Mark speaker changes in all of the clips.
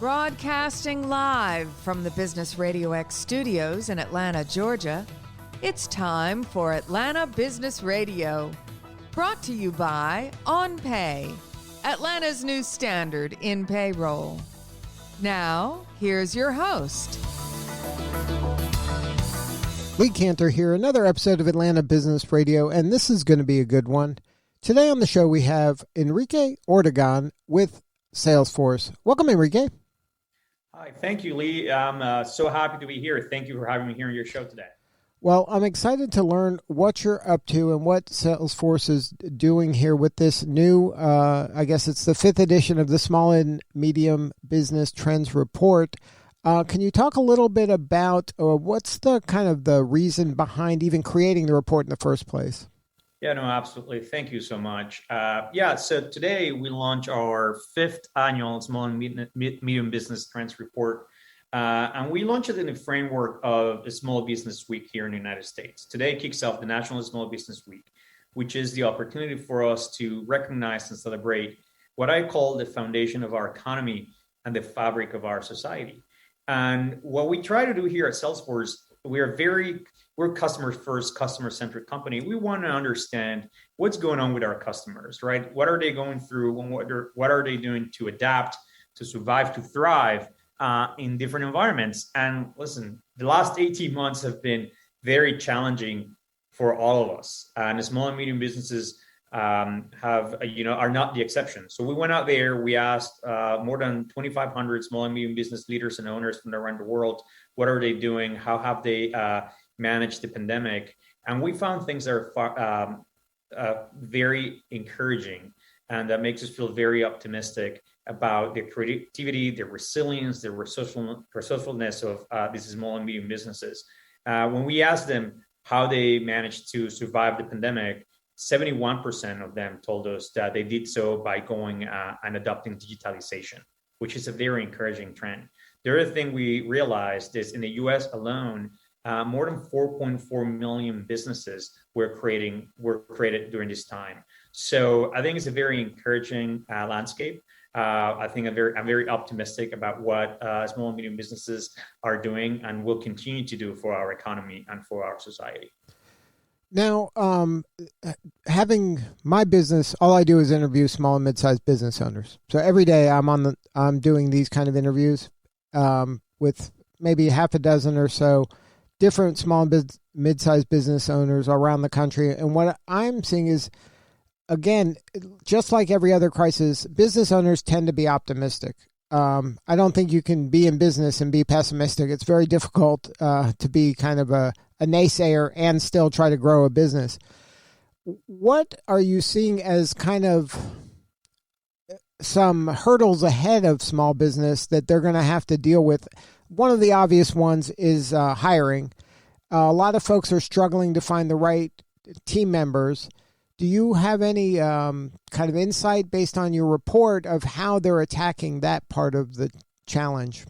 Speaker 1: Broadcasting live from the Business RadioX studios in Atlanta, Georgia, it's time for Atlanta Business Radio. Brought to you by OnPay, Atlanta's new standard in payroll. Now, here's your host.
Speaker 2: Lee Cantor here, another episode of Atlanta Business Radio, and this is going to be a good one. Today on the show, we have Enrique Ortegón with Salesforce. Welcome, Enrique.
Speaker 3: Hi, thank you, Lee. I'm so happy to be here. Thank you for having me here on your show today.
Speaker 2: Well, I'm excited to learn what you're up to and what Salesforce is doing here with this new, I guess it's the 5th edition of the Small and Medium Business Trends Report. Can you talk a little bit about what's the kind of the reason behind even creating the report in the first place?
Speaker 3: Yeah, no, absolutely. Thank you so much. So today we launch our 5th annual Small and Medium Business Trends Report. And we launch it in the framework of a Small Business Week here in the United States. Today kicks off the National Small Business Week, which is the opportunity for us to recognize and celebrate what I call the foundation of our economy and the fabric of our society. And what we try to do here at Salesforce, we're customer first, customer centric company. We want to understand what's going on with our customers, right? What are they going through and what are they doing to adapt, to survive, to thrive in different environments? And listen, the last 18 months have been very challenging for all of us, and small and medium businesses are not the exception. So we went out there, we asked more than 2,500 small and medium business leaders and owners from around the world, what are they doing? How have they managed the pandemic? And we found things that are very encouraging, and that makes us feel very optimistic about the creativity, the resilience, the resourcefulness of these small and medium businesses. When we asked them how they managed to survive the pandemic, 71% of them told us that they did so by going and adopting digitalization, which is a very encouraging trend. The other thing we realized is in the US alone, more than 4.4 million businesses were created during this time. So I think it's a very encouraging landscape. I think I'm very optimistic about what small and medium businesses are doing and will continue to do for our economy and for our society.
Speaker 2: Now, having my business, all I do is interview small and mid-sized business owners. So every day I'm doing these kind of interviews with maybe half a dozen or so different small and mid-sized business owners around the country. And what I'm seeing is, again, just like every other crisis, business owners tend to be optimistic. I don't think you can be in business and be pessimistic. It's very difficult to be kind of a naysayer and still try to grow a business. What are you seeing as kind of some hurdles ahead of small business that they're going to have to deal with? One of the obvious ones is hiring. A lot of folks are struggling to find the right team members. Do you have any kind of insight based on your report of how they're attacking that part of the challenge?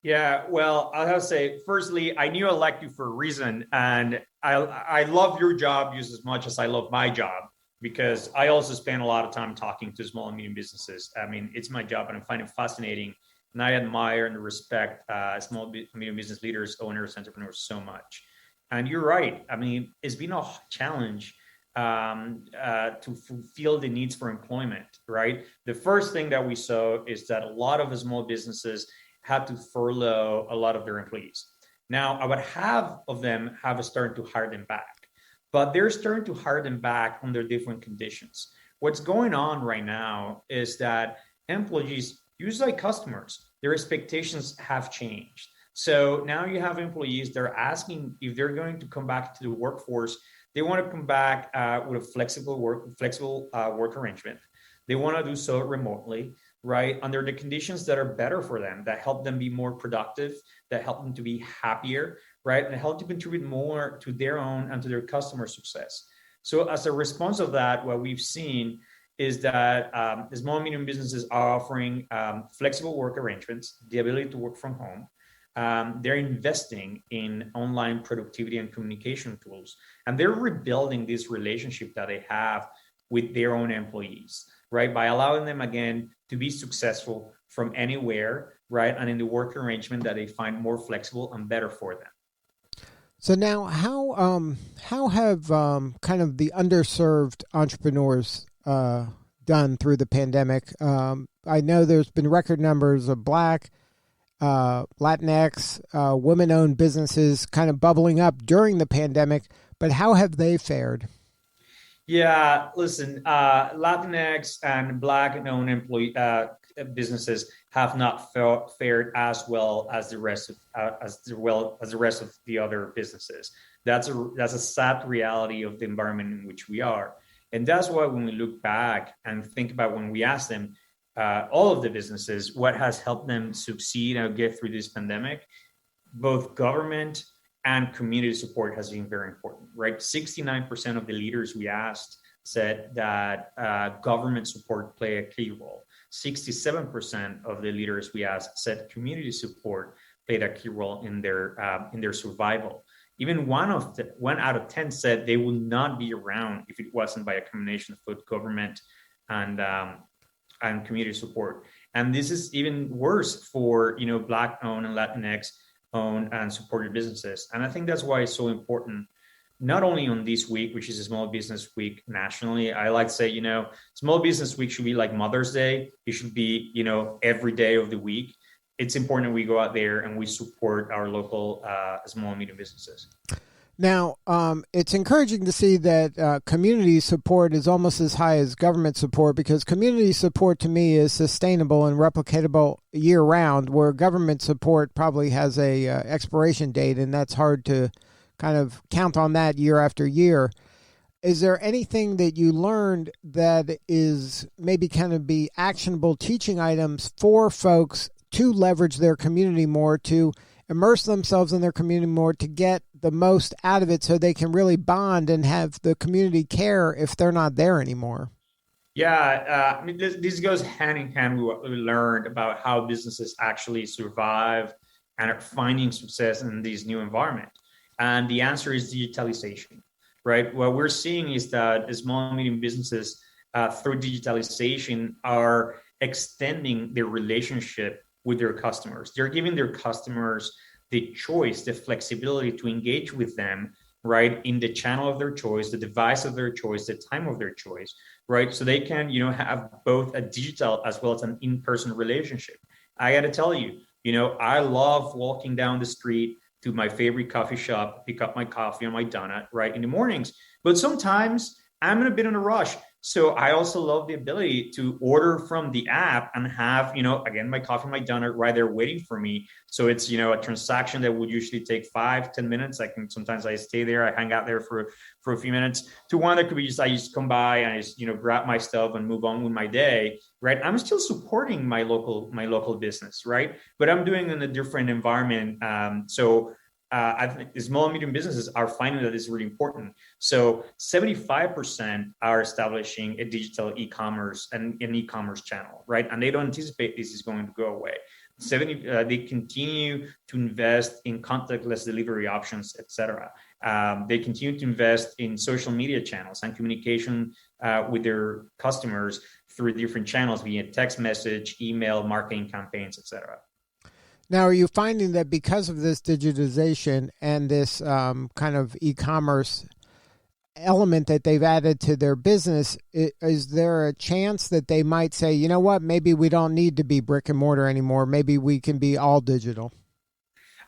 Speaker 3: Yeah, well, I have to say, firstly, I knew I liked you for a reason, and I love your job just as much as I love my job, because I also spend a lot of time talking to small and medium businesses. I mean, it's my job, and I find it fascinating, and I admire and respect small and medium business leaders, owners, entrepreneurs so much. And you're right. I mean, it's been a challenge to fulfill the needs for employment, right? The first thing that we saw is that a lot of the small businesses had to furlough a lot of their employees. Now, about half of them have started to hire them back, but they're starting to hire them back under different conditions. What's going on right now is that employees, just like customers, their expectations have changed. So now you have employees that are asking if they're going to come back to the workforce. They want to come back with a flexible work arrangement. They want to do so remotely, right? Under the conditions that are better for them, that help them be more productive, that help them to be happier, right? And help to contribute more to their own and to their customer success. So as a response of that, what we've seen is that small and medium businesses are offering flexible work arrangements, the ability to work from home. They're investing in online productivity and communication tools, and they're rebuilding this relationship that they have with their own employees, right? By allowing them, again, to be successful from anywhere right? And in the work arrangement that they find more flexible and better for them.
Speaker 2: So now, how have kind of the underserved entrepreneurs done through the pandemic? I know there's been record numbers of Black, Latinx, women-owned businesses kind of bubbling up during the pandemic, but how have they fared?
Speaker 3: Yeah, listen, Latinx and Black-owned employee businesses have not fared as well as the rest of the rest of the other businesses. That's a sad reality of the environment in which we are, and that's why when we look back and think about when we ask them, all of the businesses, what has helped them succeed and get through this pandemic, both government and community support has been very important, right? 69% of the leaders we asked said that government support played a key role. 67% of the leaders we asked said community support played a key role in their survival. Even one out of 10 said they would not be around if it wasn't by a combination of both government and community support. And this is even worse for Black-owned and Latinx owned and supported businesses. And I think that's why it's so important, not only on this week, which is a Small Business Week nationally. I like to say, Small Business Week should be like Mother's Day. It should be, every day of the week. It's important that we go out there and we support our local small and medium businesses.
Speaker 2: Now, it's encouraging to see that community support is almost as high as government support, because community support to me is sustainable and replicatable year round, where government support probably has a expiration date, and that's hard to kind of count on that year after year. Is there anything that you learned that is maybe kind of be actionable teaching items for folks to leverage their community more, to immerse themselves in their community more, to get the most out of it so they can really bond and have the community care if they're not there anymore?
Speaker 3: Yeah, this goes hand in hand with what we learned about how businesses actually survive and are finding success in this new environment. And the answer is digitalization, right? What we're seeing is that small and medium businesses through digitalization are extending their relationship with their customers. They're giving their customers the choice, the flexibility to engage with them, right, in the channel of their choice, the device of their choice, the time of their choice, right? So they can, have both a digital as well as an in-person relationship. I got to tell you, I love walking down the street to my favorite coffee shop, pick up my coffee and my donut, right, in the mornings. But sometimes I'm in a bit of a rush. So I also love the ability to order from the app and have, again, my coffee, my donut right there waiting for me. So it's, a transaction that would usually take 5-10 minutes. Sometimes I stay there, I hang out there for a few minutes, to one that could be I just come by and I just, grab my stuff and move on with my day, right? I'm still supporting my local business, right? But I'm doing it in a different environment. I think small and medium businesses are finding that it's really important. So 75% are establishing a digital e-commerce and an e-commerce channel, right? And they don't anticipate this is going to go away. They continue to invest in contactless delivery options, etc. They continue to invest in social media channels and communication with their customers through different channels, via text message, email, marketing campaigns, etc.
Speaker 2: Now, are you finding that because of this digitization and this kind of e-commerce element that they've added to their business, is there a chance that they might say, you know what, maybe we don't need to be brick and mortar anymore. Maybe we can be all digital?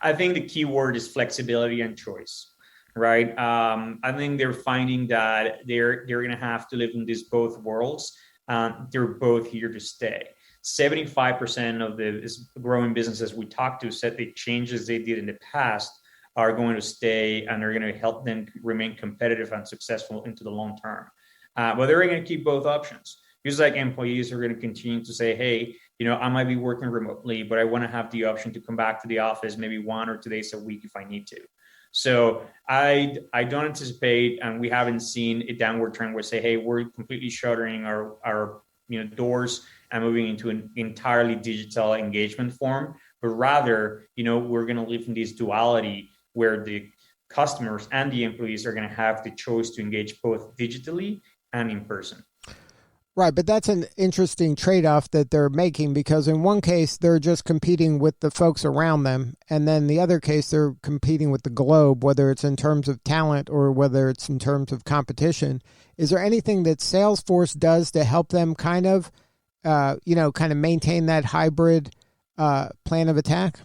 Speaker 3: I think the key word is flexibility and choice, right? I think they're finding that they're going to have to live in these both worlds. They're both here to stay. 75% of the growing businesses we talked to said the changes they did in the past are going to stay and are going to help them remain competitive and successful into the long term. But they're going to keep both options. Just like employees are going to continue to say, hey, I might be working remotely, but I want to have the option to come back to the office maybe 1 or 2 days a week if I need to. So I don't anticipate, and we haven't seen a downward trend where say, hey, we're completely shuttering our doors and moving into an entirely digital engagement form, but rather, we're going to live in this duality where the customers and the employees are going to have the choice to engage both digitally and in person.
Speaker 2: Right, but that's an interesting trade-off that they're making, because in one case they're just competing with the folks around them, and then the other case they're competing with the globe, whether it's in terms of talent or whether it's in terms of competition. Is there anything that Salesforce does to help them kind of maintain that hybrid plan of attack?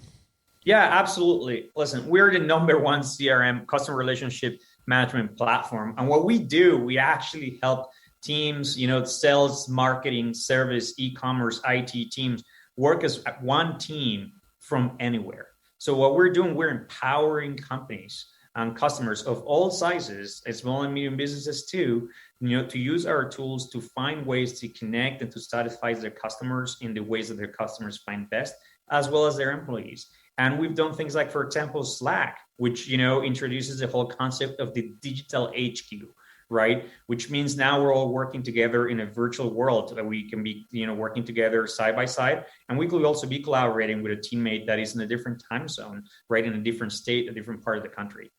Speaker 3: Yeah, absolutely. Listen, we're the number one CRM, customer relationship management platform. And what we do, we actually help teams, sales, marketing, service, e-commerce, IT teams work as one team from anywhere. So what we're doing, we're empowering companies and customers of all sizes, small and medium businesses too, to use our tools to find ways to connect and to satisfy their customers in the ways that their customers find best, as well as their employees. And we've done things like, for example, Slack, which, introduces the whole concept of the digital HQ, right? Which means now we're all working together in a virtual world that we can be, working together side by side. And we could also be collaborating with a teammate that is in a different time zone, right? In a different state, a different part of the country.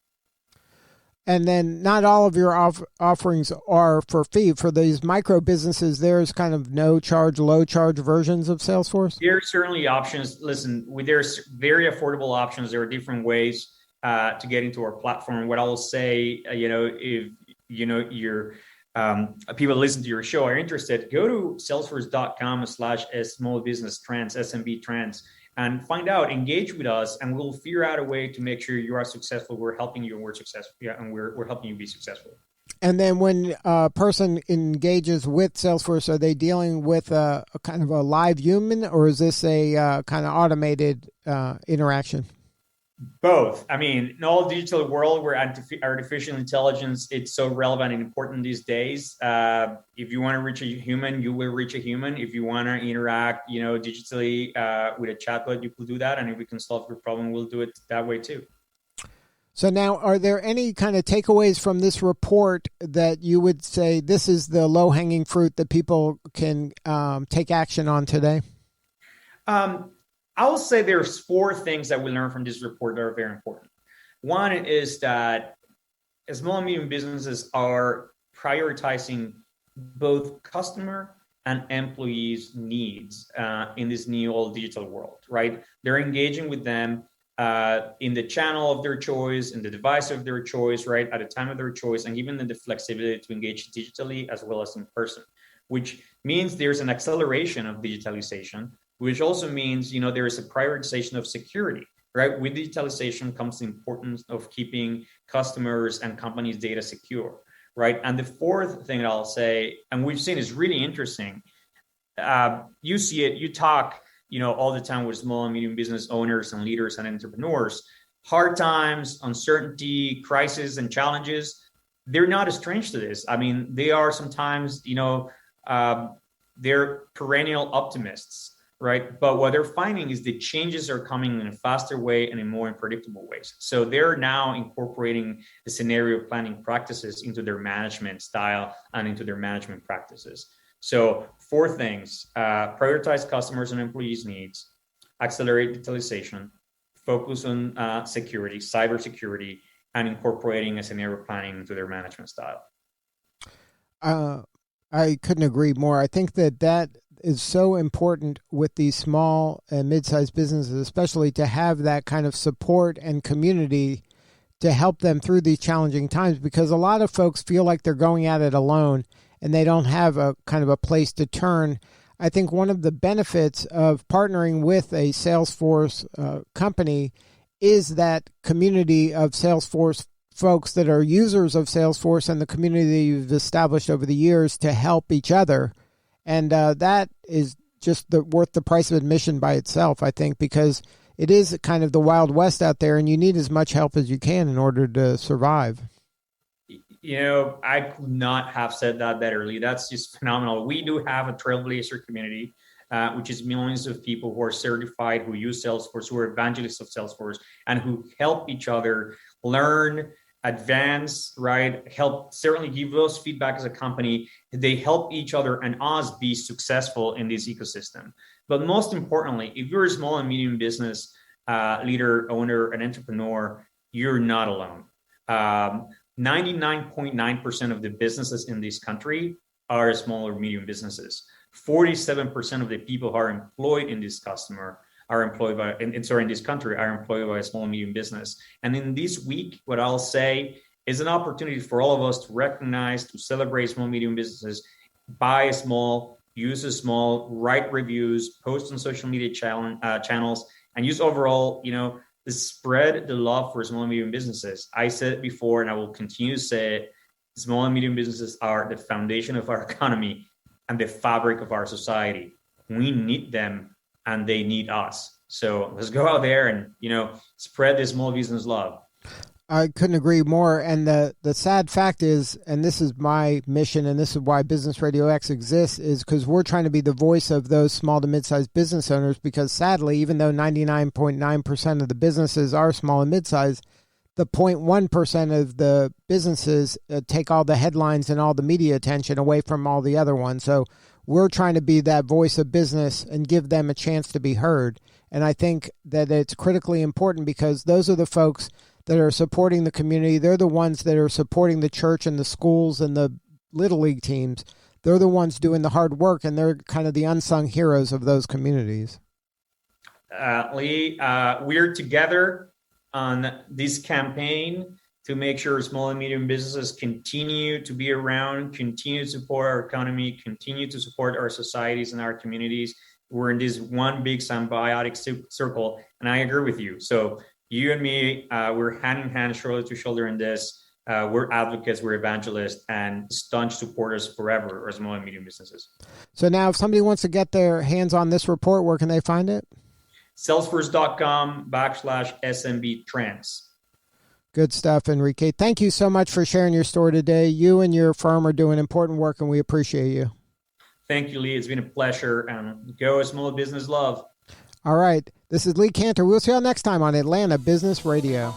Speaker 2: And then not all of your offerings are for fee. For these micro businesses, there's kind of no charge, low charge versions of Salesforce?
Speaker 3: There are certainly options. Listen, there's very affordable options. There are different ways to get into our platform. What I will say, if your people listen to your show are interested, go to salesforce.com/small business trends, SMB trends, and find out, engage with us, and we'll figure out a way to make sure you are successful. We're helping you and we're successful. Yeah, and we're helping you be successful.
Speaker 2: And then when a person engages with Salesforce, are they dealing with a kind of a live human, or is this a kind of automated interaction?
Speaker 3: Both. I mean, in all digital world where artificial intelligence, it's so relevant and important these days. If you want to reach a human, you will reach a human. If you want to interact, digitally with a chatbot, you could do that. And if we can solve your problem, we'll do it that way too.
Speaker 2: So now, are there any kind of takeaways from this report that you would say this is the low-hanging fruit that people can take action on today?
Speaker 3: I will say there's 4 things that we learned from this report that are very important. One is that small and medium businesses are prioritizing both customer and employees' needs in this new all digital world, right? They're engaging with them in the channel of their choice, in the device of their choice, right? At the time of their choice, and given them the flexibility to engage digitally as well as in person, which means there's an acceleration of digitalization, which also means, there is a prioritization of security, right? With digitalization comes the importance of keeping customers and companies' data secure, right? And the 4th thing that I'll say, and we've seen is really interesting. You see it, you talk, all the time with small and medium business owners and leaders and entrepreneurs. Hard times, uncertainty, crisis, and challenges, they're not strange to this. I mean, they are sometimes, they're perennial optimists, right? But what they're finding is the changes are coming in a faster way and in more unpredictable ways. So they're now incorporating the scenario planning practices into their management style and into their management practices. So 4 things: prioritize customers and employees' needs, accelerate digitalization, focus on security, cybersecurity, and incorporating a scenario planning into their management style.
Speaker 2: I couldn't agree more. I think that is so important with these small and mid-sized businesses, especially to have that kind of support and community to help them through these challenging times, because a lot of folks feel like they're going at it alone and they don't have a kind of a place to turn. I think one of the benefits of partnering with a Salesforce company is that community of Salesforce folks that are users of Salesforce and the community that you've established over the years to help each other. And that is just worth the price of admission by itself, I think, because it is kind of the Wild West out there and you need as much help as you can in order to survive.
Speaker 3: I could not have said that betterly. That's just phenomenal. We do have a Trailblazer community, which is millions of people who are certified, who use Salesforce, who are evangelists of Salesforce, and who help each other learn, advance, right? Help certainly give us feedback as a company. They help each other and us be successful in this ecosystem. But most importantly, if you're a small and medium business leader, owner, and entrepreneur, you're not alone. 99.9% of the businesses in this country are small or medium businesses. 47% of the people who are employed in this customer are employed by, in this country, are employed by a small and medium business. And in this week, what I'll say is an opportunity for all of us to recognize, to celebrate small and medium businesses, buy small, use a small, write reviews, post on social media channels, and use overall, to spread the love for small and medium businesses. I said it before, and I will continue to say it. Small and medium businesses are the foundation of our economy and the fabric of our society. We need them and they need us. So let's go out there and, spread this small business love.
Speaker 2: I couldn't agree more. And the sad fact is, and this is my mission, and this is why Business RadioX exists, is because we're trying to be the voice of those small to mid-sized business owners, because sadly, even though 99.9% of the businesses are small and mid-sized, the 0.1% of the businesses take all the headlines and all the media attention away from all the other ones. So we're trying to be that voice of business and give them a chance to be heard. And I think that it's critically important because those are the folks that are supporting the community. They're the ones that are supporting the church and the schools and the Little League teams. They're the ones doing the hard work, and they're kind of the unsung heroes of those communities.
Speaker 3: Lee, we're together on this campaign to make sure small and medium businesses continue to be around, continue to support our economy, continue to support our societies and our communities. We're in this one big symbiotic circle, and I agree with you. So you and me, we're hand in hand, shoulder to shoulder in this. We're advocates, we're evangelists, and staunch supporters forever of small and medium businesses.
Speaker 2: So now if somebody wants to get their hands on this report, where can they find it?
Speaker 3: Salesforce.com/SMB trends.
Speaker 2: Good stuff, Enrique. Thank you so much for sharing your story today. You and your firm are doing important work, and we appreciate you.
Speaker 3: Thank you, Lee. It's been a pleasure. And go small business love.
Speaker 2: All right. This is Lee Cantor. We'll see you all next time on Atlanta Business Radio.